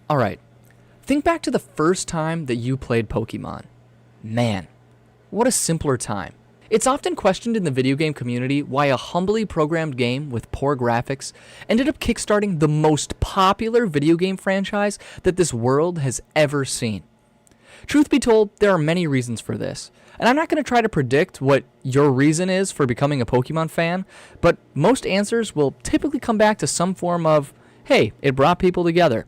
Alright, think back to the first time that you played Pokemon. Man, what a simpler time. It's often questioned in the video game community why a humbly programmed game with poor graphics ended up kickstarting the most popular video game franchise that this world has ever seen. Truth be told, there are many reasons for this, and I'm not going to try to predict what your reason is for becoming a Pokemon fan, but most answers will typically come back to some form of, hey, it brought people together.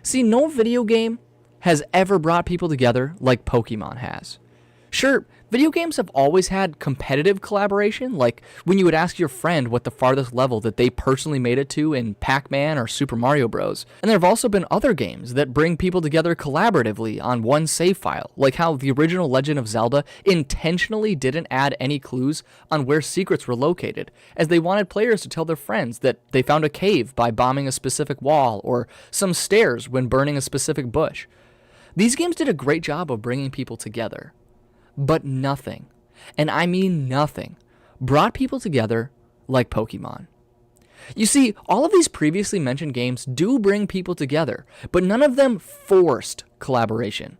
See, no video game has ever brought people together like Pokemon has. Sure, video games have always had competitive collaboration, like when you would ask your friend what the farthest level that they personally made it to in Pac-Man or Super Mario Bros. And there have also been other games that bring people together collaboratively on one save file, like how the original Legend of Zelda intentionally didn't add any clues on where secrets were located, as they wanted players to tell their friends that they found a cave by bombing a specific wall or some stairs when burning a specific bush. These games did a great job of bringing people together. But nothing, and I mean nothing, brought people together like Pokemon. You see, all of these previously mentioned games do bring people together, but none of them forced collaboration.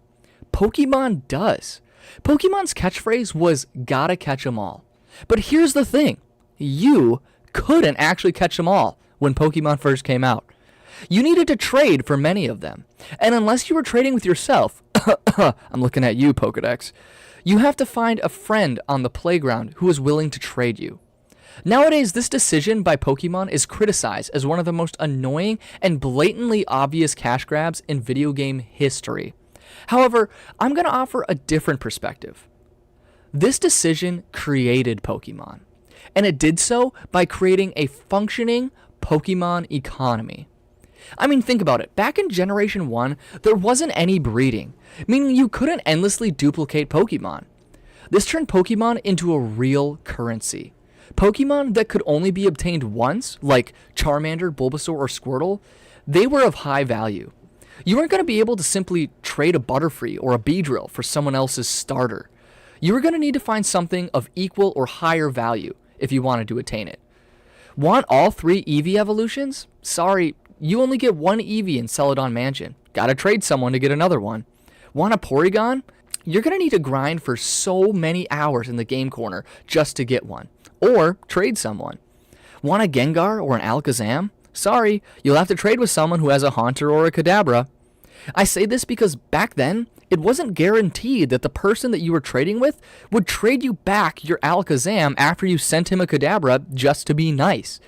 Pokemon does. Pokemon's catchphrase was "gotta catch 'em all." But here's the thing, you couldn't actually catch them all when Pokemon first came out. You needed to trade for many of them, and unless you were trading with yourself, I'm looking at you, Pokedex, you have to find a friend on the playground who is willing to trade you. Nowadays, this decision by Pokemon is criticized as one of the most annoying and blatantly obvious cash grabs in video game history. However, I'm going to offer a different perspective. This decision created Pokemon, and it did so by creating a functioning Pokemon economy. I mean, think about it. Back in Generation 1, there wasn't any breeding, meaning you couldn't endlessly duplicate Pokemon. This turned Pokemon into a real currency. Pokemon that could only be obtained once, like Charmander, Bulbasaur, or Squirtle, they were of high value. You weren't going to be able to simply trade a Butterfree or a Beedrill for someone else's starter. You were going to need to find something of equal or higher value if you wanted to attain it. Want all 3 Eevee evolutions? Sorry, you only get 1 Eevee in Celadon Mansion. Gotta trade someone to get another one. Want a Porygon? You're gonna need to grind for so many hours in the game corner just to get one. Or trade someone. Want a Gengar or an Alakazam? Sorry, you'll have to trade with someone who has a Haunter or a Kadabra. I say this because back then, it wasn't guaranteed that the person that you were trading with would trade you back your Alakazam after you sent him a Kadabra just to be nice.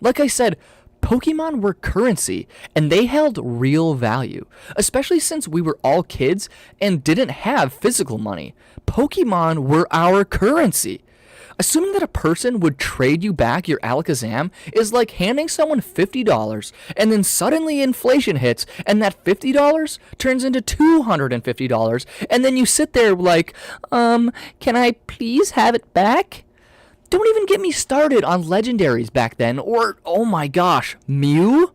Like I said, Pokemon were currency, and they held real value, especially since we were all kids and didn't have physical money. Pokemon were our currency. Assuming that a person would trade you back your Alakazam is like handing someone $50 and then suddenly inflation hits and that $50 turns into $250 and then you sit there like, can I please have it back? Don't even get me started on legendaries back then, or, oh my gosh, Mew?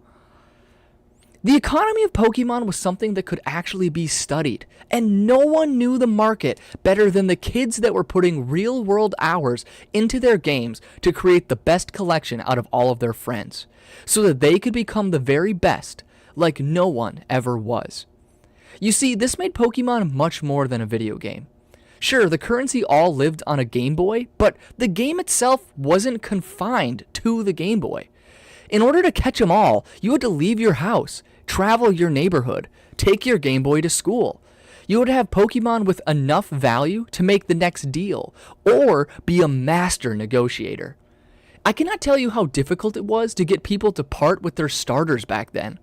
The economy of Pokemon was something that could actually be studied, and no one knew the market better than the kids that were putting real-world hours into their games to create the best collection out of all of their friends, so that they could become the very best, like no one ever was. You see, this made Pokemon much more than a video game. Sure, the currency all lived on a Game Boy, but the game itself wasn't confined to the Game Boy. In order to catch them all, you had to leave your house, travel your neighborhood, take your Game Boy to school. You would have Pokemon with enough value to make the next deal, or be a master negotiator. I cannot tell you how difficult it was to get people to part with their starters back then.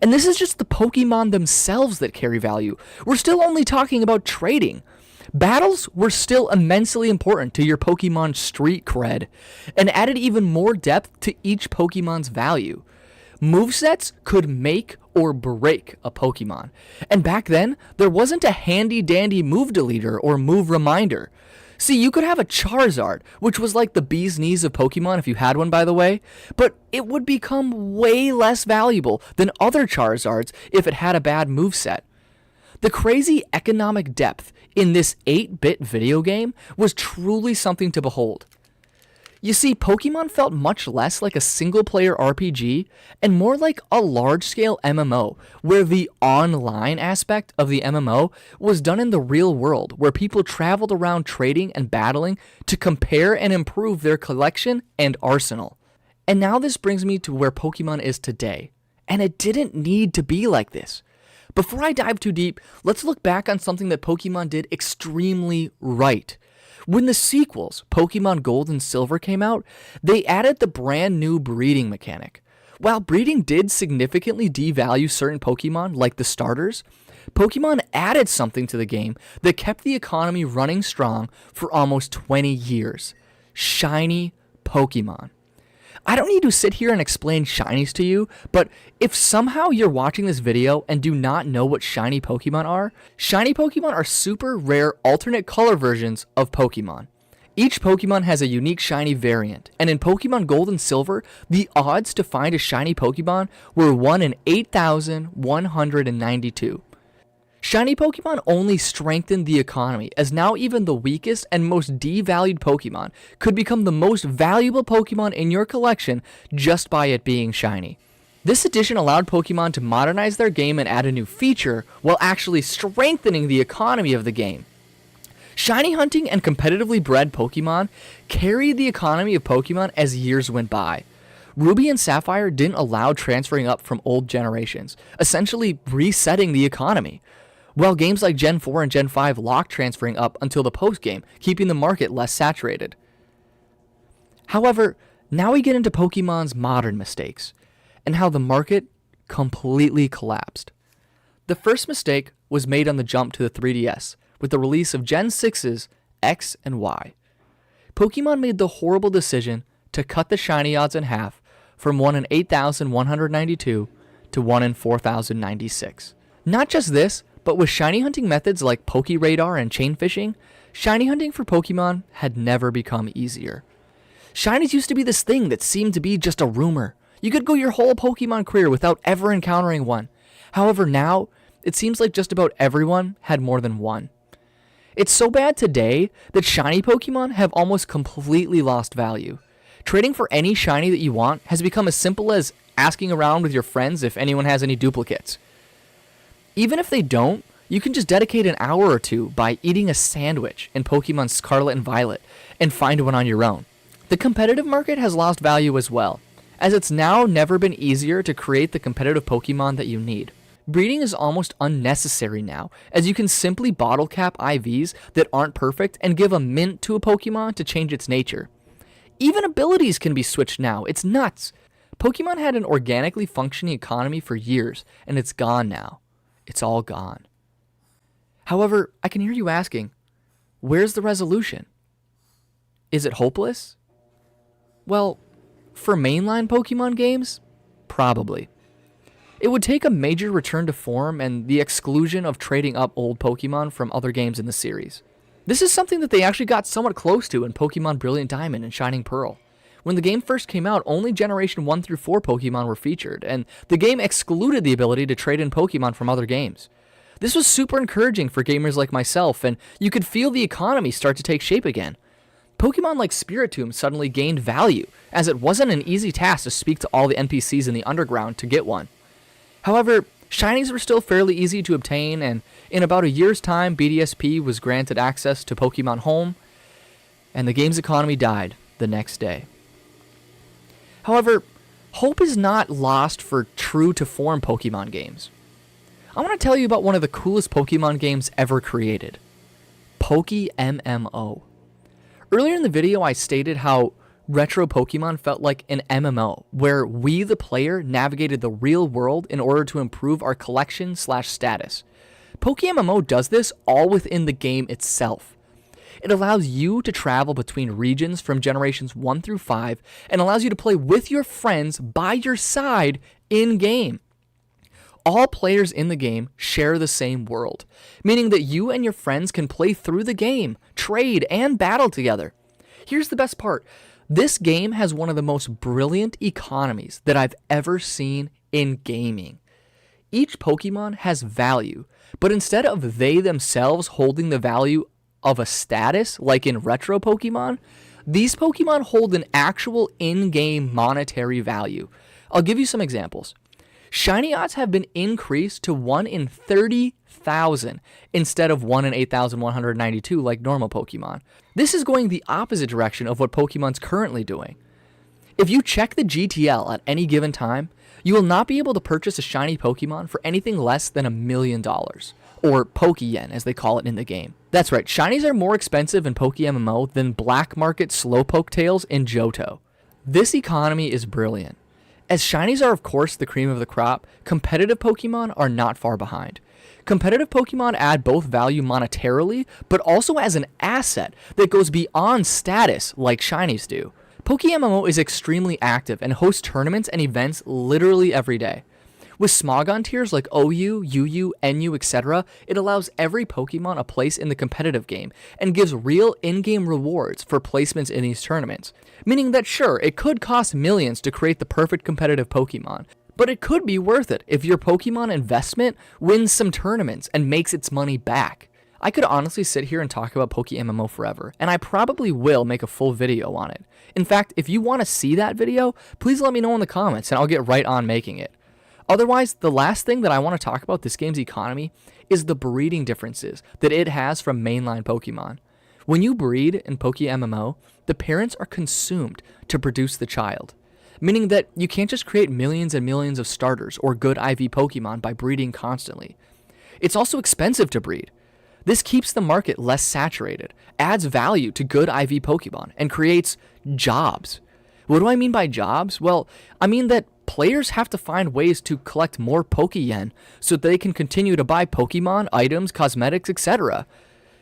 And this is just the Pokemon themselves that carry value. We're still only talking about trading. Battles were still immensely important to your Pokemon street cred, and added even more depth to each Pokemon's value. Movesets could make or break a Pokemon, and back then, there wasn't a handy-dandy move deleter or move reminder. See, you could have a Charizard, which was like the bee's knees of Pokemon if you had one, by the way, but it would become way less valuable than other Charizards if it had a bad moveset. The crazy economic depth in this 8-bit video game was truly something to behold. You see, Pokemon felt much less like a single-player RPG and more like a large-scale MMO, where the online aspect of the MMO was done in the real world, where people traveled around trading and battling to compare and improve their collection and arsenal. And now this brings me to where Pokemon is today. And it didn't need to be like this. Before I dive too deep, let's look back on something that Pokemon did extremely right. When the sequels, Pokemon Gold and Silver, came out, they added the brand new breeding mechanic. While breeding did significantly devalue certain Pokemon, like the starters, Pokemon added something to the game that kept the economy running strong for almost 20 years. Shiny Pokemon. I don't need to sit here and explain shinies to you, but if somehow you're watching this video and do not know what shiny Pokemon are super rare alternate color versions of Pokemon. Each Pokemon has a unique shiny variant, and in Pokemon Gold and Silver, the odds to find a shiny Pokemon were 1 in 8,192. Shiny Pokemon only strengthened the economy, as now even the weakest and most devalued Pokemon could become the most valuable Pokemon in your collection just by it being shiny. This addition allowed Pokemon to modernize their game and add a new feature, while actually strengthening the economy of the game. Shiny hunting and competitively bred Pokemon carried the economy of Pokemon as years went by. Ruby and Sapphire didn't allow transferring up from old generations, essentially resetting the economy. While games like Gen 4 and Gen 5 locked transferring up until the post-game, keeping the market less saturated. However, now we get into Pokemon's modern mistakes, and how the market completely collapsed. The first mistake was made on the jump to the 3DS, with the release of Gen 6's X and Y. Pokemon made the horrible decision to cut the shiny odds in half from 1 in 8,192 to 1 in 4,096. Not just this, but with shiny hunting methods like Pokeradar and chain fishing, shiny hunting for Pokemon had never become easier. Shinies used to be this thing that seemed to be just a rumor. You could go your whole Pokemon career without ever encountering one. However, now, it seems like just about everyone had more than one. It's so bad today that shiny Pokemon have almost completely lost value. Trading for any shiny that you want has become as simple as asking around with your friends if anyone has any duplicates. Even if they don't, you can just dedicate an hour or two by eating a sandwich in Pokemon Scarlet and Violet and find one on your own. The competitive market has lost value as well, as it's now never been easier to create the competitive Pokemon that you need. Breeding is almost unnecessary now, as you can simply bottle cap IVs that aren't perfect and give a mint to a Pokemon to change its nature. Even abilities can be switched now, it's nuts. Pokemon had an organically functioning economy for years, and it's gone now. It's all gone. However, I can hear you asking, where's the resolution? Is it hopeless? Well, for mainline Pokemon games, probably. It would take a major return to form and the exclusion of trading up old Pokemon from other games in the series. This is something that they actually got somewhat close to in Pokemon Brilliant Diamond and Shining Pearl. When the game first came out, only Generation 1 through 4 Pokemon were featured, and the game excluded the ability to trade in Pokemon from other games. This was super encouraging for gamers like myself, and you could feel the economy start to take shape again. Pokemon like Spiritomb suddenly gained value, as it wasn't an easy task to speak to all the NPCs in the underground to get one. However, shinies were still fairly easy to obtain, and in about a year's time, BDSP was granted access to Pokemon Home, and the game's economy died the next day. However, hope is not lost for true-to-form Pokemon games. I want to tell you about one of the coolest Pokemon games ever created, PokeMMO. Earlier in the video, I stated how retro Pokemon felt like an MMO, where we, the player, navigated the real world in order to improve our collection/status. PokeMMO does this all within the game itself. It allows you to travel between regions from generations 1 through 5 and allows you to play with your friends by your side in-game. All players in the game share the same world, meaning that you and your friends can play through the game, trade, and battle together. Here's the best part. This game has one of the most brilliant economies that I've ever seen in gaming. Each Pokemon has value, but instead of they themselves holding the value of a status like in retro Pokemon, These Pokemon hold an actual in-game monetary value. I'll give you some examples. Shiny odds have been increased to 1 in 30,000 instead of 1 in 8,192 like normal Pokemon. This is going the opposite direction of what Pokemon's currently doing. If you check the GTL at any given time, you will not be able to purchase a shiny Pokemon for anything less than $1 million, or Pokeyen as they call it in the game. That's right, shinies are more expensive in PokeMMO than black market Slowpoke tails in Johto. This economy is brilliant. As shinies are of course the cream of the crop, competitive Pokemon are not far behind. Competitive Pokemon add both value monetarily, but also as an asset that goes beyond status like shinies do. PokeMMO is extremely active and hosts tournaments and events literally every day. With Smogon tiers like OU, UU, NU, etc., it allows every Pokemon a place in the competitive game and gives real in-game rewards for placements in these tournaments. Meaning that sure, it could cost millions to create the perfect competitive Pokemon, but it could be worth it if your Pokemon investment wins some tournaments and makes its money back. I could honestly sit here and talk about PokeMMO forever, and I probably will make a full video on it. In fact, if you want to see that video, please let me know in the comments and I'll get right on making it. Otherwise, the last thing that I want to talk about this game's economy is the breeding differences that it has from mainline Pokemon. When you breed in PokeMMO, the parents are consumed to produce the child, meaning that you can't just create millions and millions of starters or good IV Pokemon by breeding constantly. It's also expensive to breed. This keeps the market less saturated, adds value to good IV Pokemon, and creates jobs. What do I mean by jobs? Well, I mean that players have to find ways to collect more Pokeyen so they can continue to buy Pokemon, items, cosmetics, etc.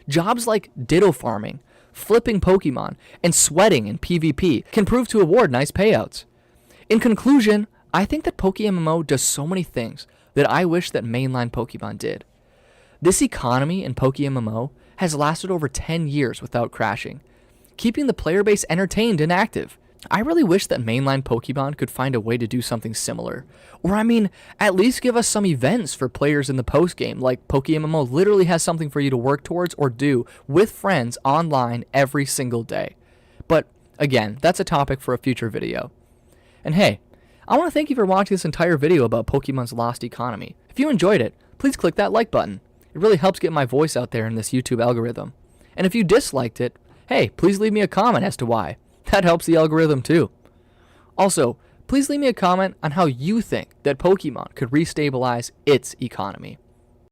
Jobs like Ditto farming, flipping Pokemon, and sweating in PvP can prove to award nice payouts. In conclusion, I think that PokeMMO does so many things that I wish that mainline Pokemon did. This economy in PokeMMO has lasted over 10 years without crashing, keeping the player base entertained and active. I really wish that mainline Pokemon could find a way to do something similar. Or at least give us some events for players in the post-game, like PokeMMO literally has something for you to work towards or do with friends online every single day. But again, that's a topic for a future video. And hey, I want to thank you for watching this entire video about Pokemon's lost economy. If you enjoyed it, please click that like button. It really helps get my voice out there in this YouTube algorithm. And if you disliked it, hey, please leave me a comment as to why. That helps the algorithm too. Also, please leave me a comment on how you think that Pokemon could restabilize its economy.